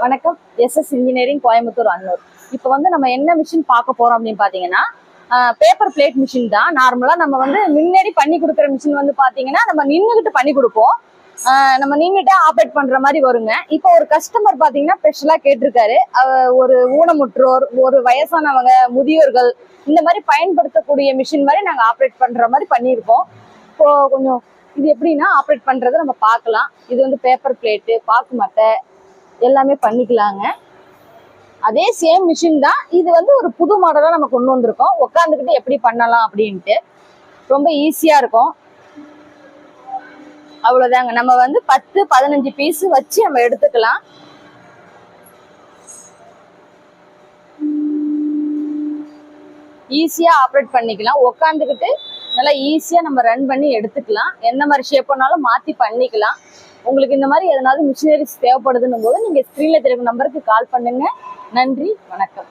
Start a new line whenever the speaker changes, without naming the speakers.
வணக்கம். SS engineering Coimbatore Annur. இப்போ வந்து நம்ம என்ன மிஷின் பார்க்க போறோம் அப்படின்னு பாத்தீங்கன்னா, பேப்பர் பிளேட் மிஷின் தான். நார்மலா நம்ம வந்து முன்னாடி பண்ணி கொடுக்குற மிஷின் வந்து பாத்தீங்கன்னா நம்ம நின்றுகிட்டு பண்ணி கொடுப்போம். நம்ம நின்றுட்டே ஆப்ரேட் பண்ற மாதிரி வருங்க. இப்போ ஒரு கஸ்டமர் பாத்தீங்கன்னா ஸ்பெஷலா கேட்டிருக்காரு. ஒரு ஊனமுற்றோர், ஒரு வயசானவங்க, முதியோர்கள் இந்த மாதிரி பயன்படுத்தக்கூடிய மிஷின் மாதிரி நாங்க ஆப்ரேட் பண்ற மாதிரி பண்ணியிருக்கோம். இப்போ கொஞ்சம் இது எப்படின்னா ஆப்ரேட் பண்றதை நம்ம பார்க்கலாம். இது வந்து பேப்பர் பிளேட்டு, பாக்கு மட்டை எல்லாமே பண்ணிக்கலாங்க. அதே சேம் மிஷின் தான். இது வந்து ஒரு புது மாடலா நம்ம கொண்டு வந்திருக்கோம். உட்காந்துக்கிட்டு எப்படி பண்ணலாம் அப்படின்ட்டு ரொம்ப ஈஸியா இருக்கும். அவ்வளவுதாங்க. நம்ம வந்து 10-15 பீஸ் வச்சு நம்ம எடுத்துக்கலாம். ஈஸியா ஆப்ரேட் பண்ணிக்கலாம். உட்காந்துக்கிட்டு நல்லா ஈஸியா நம்ம ரன் பண்ணி எடுத்துக்கலாம். எந்த மாதிரி ஷேப் பண்ணாலும் மாத்தி பண்ணிக்கலாம். உங்களுக்கு இந்த மாதிரி எதனாவது மிஷினரிஸ் தேவைப்படுதுன்னும் போது நீங்க ஸ்கிரீன்ல தெரியும் நம்பருக்கு கால் பண்ணுங்க. நன்றி, வணக்கம்.